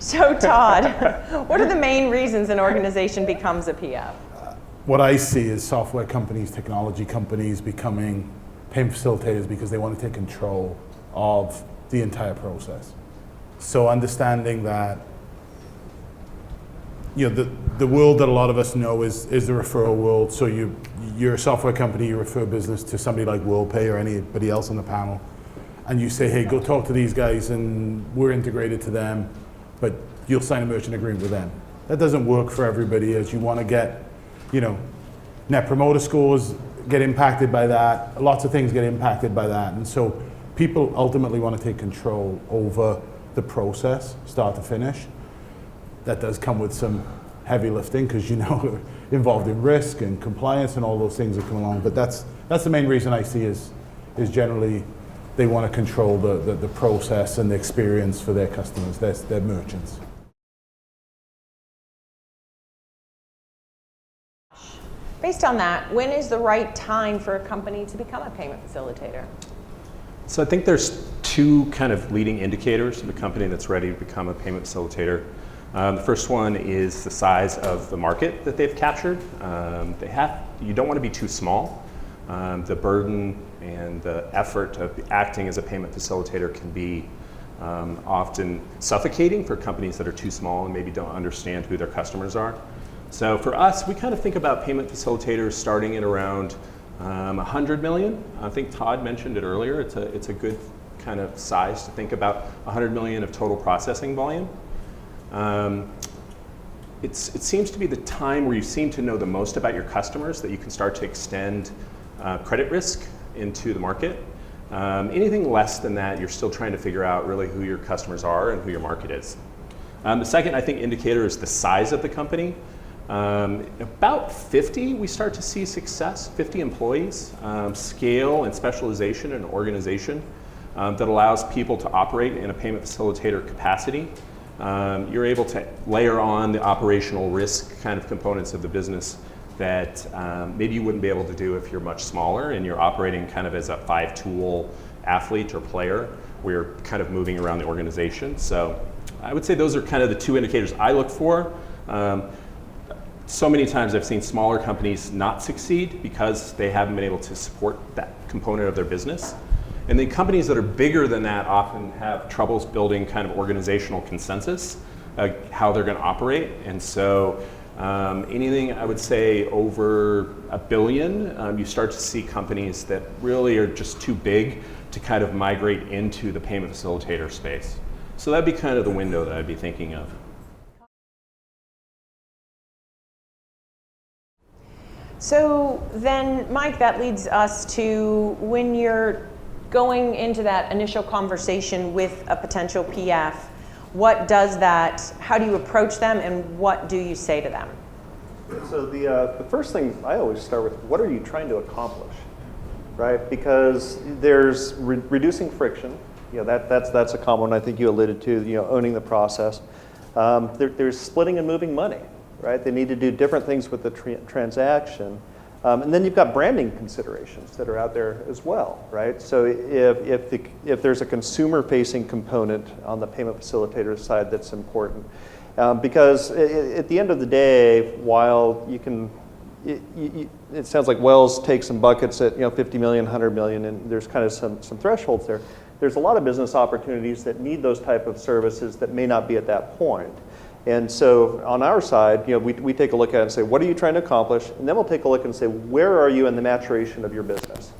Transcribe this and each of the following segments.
So Todd, what are the main reasons an organization becomes a PF? What I see is software companies, technology companies becoming payment facilitators because they want to take control of the entire process. So understanding that, the world that a lot of us know is the referral world. So you're a software company, you refer business to somebody like WorldPay or anybody else on the panel, and you say, hey, go talk to these guys and we're integrated to them, but you'll sign a merchant agreement with them. That doesn't work for everybody, as you want to get, net promoter scores get impacted by that. Lots of things get impacted by that. And so people ultimately want to take control over the process, start to finish. That does come with some heavy lifting because involved in risk and compliance and all those things that come along. But that's the main reason I see is generally they want to control the process and the experience for their customers, their merchants. Based on that, when is the right time for a company to become a payment facilitator? So I think there's two kind of leading indicators of a company that's ready to become a payment facilitator. The first one is the size of the market that they've captured. You don't want to be too small. The burden and the effort of acting as a payment facilitator can be often suffocating for companies that are too small and maybe don't understand who their customers are. So for us, we kind of think about payment facilitators starting at around 100 million. I think Todd mentioned it earlier. It's a good kind of size to think about 100 million of total processing volume. It seems to be the time where you seem to know the most about your customers, that you can start to extend credit risk into the market. Anything less than that, you're still trying to figure out really who your customers are and who your market is. The second, I think, indicator is the size of the company. About 50, we start to see success, 50 employees, scale and specialization in an organization that allows people to operate in a payment facilitator capacity. You're able to layer on the operational risk kind of components of the business that maybe you wouldn't be able to do if you're much smaller and you're operating kind of as a 5-tool athlete or player where you're kind of moving around the organization. So I would say those are kind of the two indicators I look for. So many times I've seen smaller companies not succeed because they haven't been able to support that component of their business. And the companies that are bigger than that often have troubles building kind of organizational consensus, how they're going to operate. And so anything I would say over $1 billion, you start to see companies that really are just too big to kind of migrate into the payment facilitator space. So that'd be kind of the window that I'd be thinking of. So then, Mike, that leads us to when you're going into that initial conversation with a potential PF, how do you approach them and what do you say to them? So the first thing I always start with, what are you trying to accomplish, right? Because there's reducing friction. That's a common one I think you alluded to, owning the process. There's splitting and moving money. Right? They need to do different things with the transaction. And then you've got branding considerations that are out there as well, right? So if there's a consumer-facing component on the payment facilitator side that's important, because at the end of the day, while you can, it sounds like Wells takes some buckets at 50 million, 100 million, and there's kind of some thresholds there. There's a lot of business opportunities that need those type of services that may not be at that point. And so on our side, we take a look at it and say, what are you trying to accomplish? And then we'll take a look and say, where are you in the maturation of your business?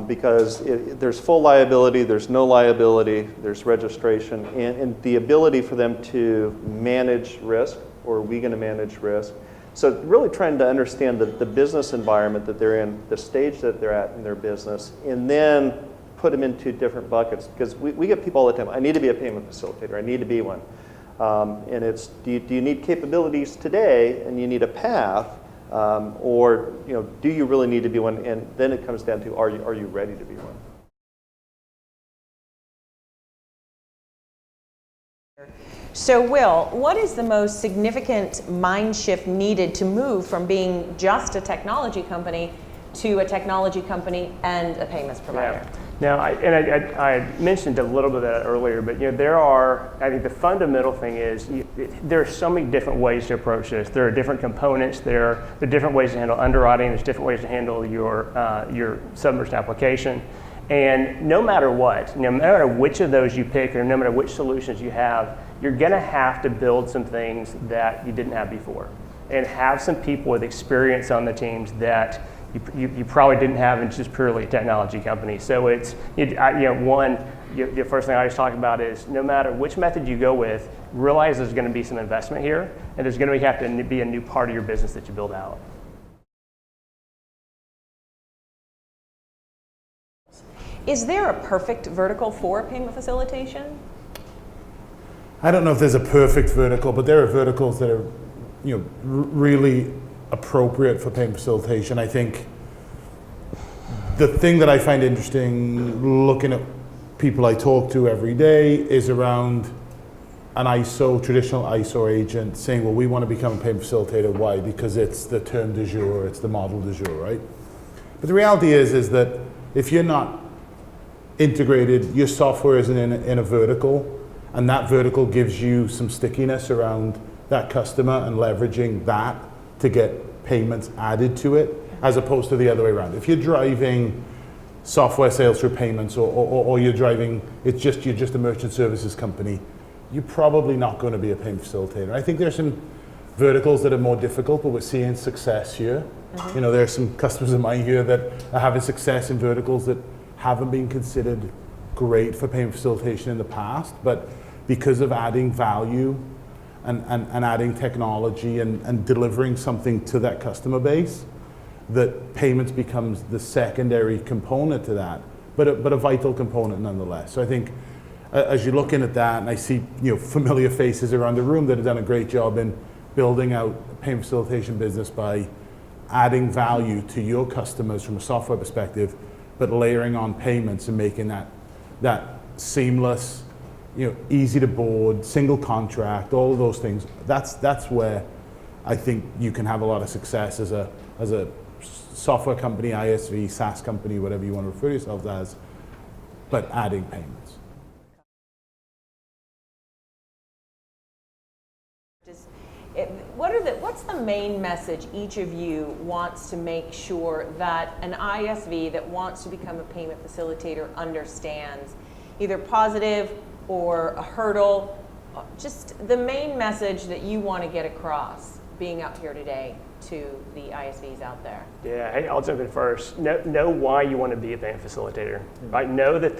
Because there's full liability, there's no liability, there's registration, and the ability for them to manage risk, or are we going to manage risk? So really trying to understand the business environment that they're in, the stage that they're at in their business, and then put them into different buckets. Because we get people all the time, I need to be a payment facilitator, I need to be one. And it's, do you need capabilities today and you need a path, or do you really need to be one? And then it comes down to, are you ready to be one? So Will, what is the most significant mind shift needed to move from being just a technology company to a technology company and a payments provider? Now, I mentioned a little bit of that earlier, but I think the fundamental thing is there are so many different ways to approach this. There are different components. There are different ways to handle underwriting. There's different ways to handle your submerged application. And no matter what, no matter which of those you pick or no matter which solutions you have, you're going to have to build some things that you didn't have before and have some people with experience on the teams that you probably didn't have in just purely a technology company. So it's, the first thing I always talk about is no matter which method you go with, realize there's going to be some investment here, and there's going to have to be a new part of your business that you build out. Is there a perfect vertical for payment facilitation? I don't know if there's a perfect vertical, but there are verticals that are, really appropriate for payment facilitation. I think the thing that I find interesting looking at people I talk to every day is around an traditional ISO agent saying, well, we want to become a payment facilitator. Why? Because it's the term du jour, it's the model du jour, right? But the reality is that if you're not integrated, your software isn't in a vertical, and that vertical gives you some stickiness around that customer and leveraging that to get payments added to it, as opposed to the other way around. If you're driving software sales through payments or you're just a merchant services company, you're probably not going to be a payment facilitator. I think there's some verticals that are more difficult, but we're seeing success here. Mm-hmm. There are some customers of mine here that are having success in verticals that haven't been considered great for payment facilitation in the past, but because of adding value and adding technology and delivering something to that customer base, that payments becomes the secondary component to that, but a vital component nonetheless. So I think as you're looking at that, and I see familiar faces around the room that have done a great job in building out a payment facilitation business by adding value to your customers from a software perspective, but layering on payments and making that seamless, easy to board, single contract, all of those things. That's where I think you can have a lot of success as a software company, ISV, SaaS company, whatever you want to refer yourselves as, but adding payments. What's the main message each of you wants to make sure that an ISV that wants to become a payment facilitator understands, either positive or a hurdle, just the main message that you want to get across being up here today to the ISVs out there? Yeah, hey, I'll jump in first. Know why you want to be a payment facilitator, right? Know that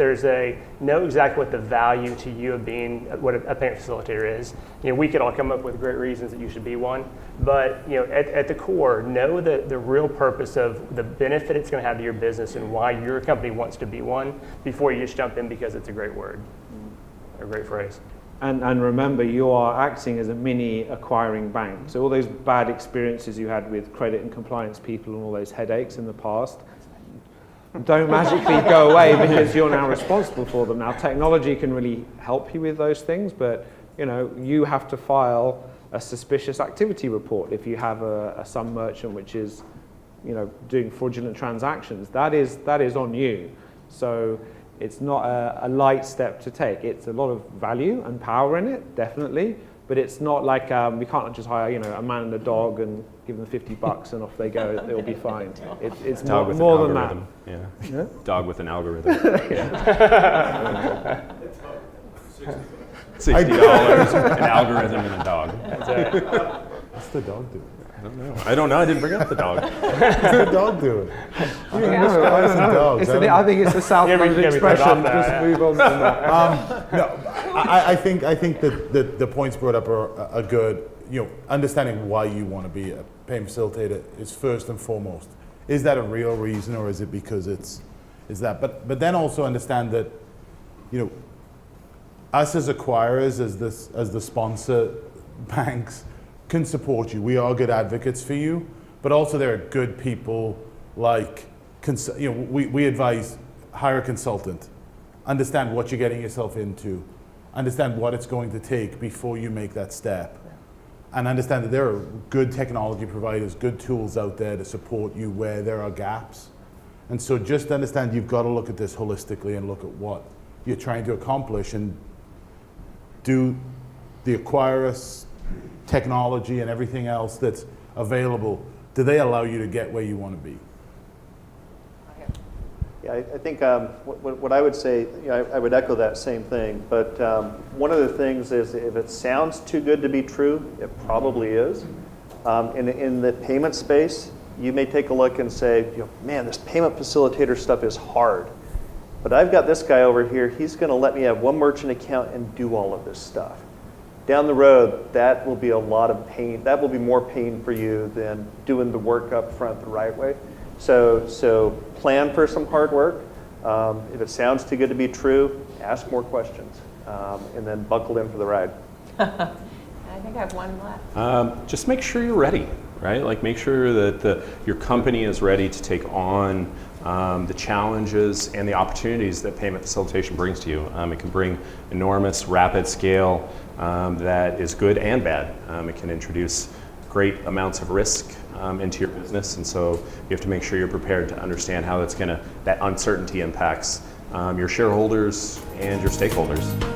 know exactly what the value to you of being what a payment facilitator is. We could all come up with great reasons that you should be one, but at the core, know the real purpose of the benefit it's going to have to your business and why your company wants to be one before you just jump in because it's a great word, a great phrase. And remember, you are acting as a mini acquiring bank. So all those bad experiences you had with credit and compliance people and all those headaches in the past don't magically go away because you're now responsible for them. Now, technology can really help you with those things, but you have to file a suspicious activity report if you have some merchant which is doing fraudulent transactions. That is on you. So it's not a light step to take. It's a lot of value and power in it, definitely. But it's not like we can't just hire, a man and a dog and give them $50 and off they go. It'll be fine. It's more than that. Yeah. Dog with an algorithm. $60, an algorithm, and a dog. What's the dog do? I don't know. I didn't bring up the dog. What's the dog doing? I don't know. I think it's a South London expression. Just move on from that. I think that the points brought up are good. Understanding why you want to be a payment facilitator is first and foremost. Is that a real reason, or is it because is that? But then also understand that, us as acquirers, as the sponsor banks, can support you. We are good advocates for you, but also there are good people like, we advise, hire a consultant, understand what you're getting yourself into, understand what it's going to take before you make that step, and understand that there are good technology providers, good tools out there to support you where there are gaps, And so just understand you've got to look at this holistically and look at what you're trying to accomplish, and do the acquirers, technology and everything else that's available, do they allow you to get where you want to be? Yeah, I think what I would say, you know, I would echo that same thing, but one of the things is if it sounds too good to be true, it probably is. In the payment space, you may take a look and say, you know, man, this payment facilitator stuff is hard. But I've got this guy over here, he's going to let me have one merchant account and do all of this stuff. Down the road, that will be a lot of pain. That will be more pain for you than doing the work up front the right way. So plan for some hard work. If it sounds too good to be true, ask more questions, and then buckle in for the ride. I think I have one left. Just make sure you're ready, right? Like make sure that your company is ready to take on the challenges and the opportunities that payment facilitation brings to you. It can bring enormous, rapid scale that is good and bad. It can introduce great amounts of risk into your business, and so you have to make sure you're prepared to understand how that uncertainty impacts your shareholders and your stakeholders.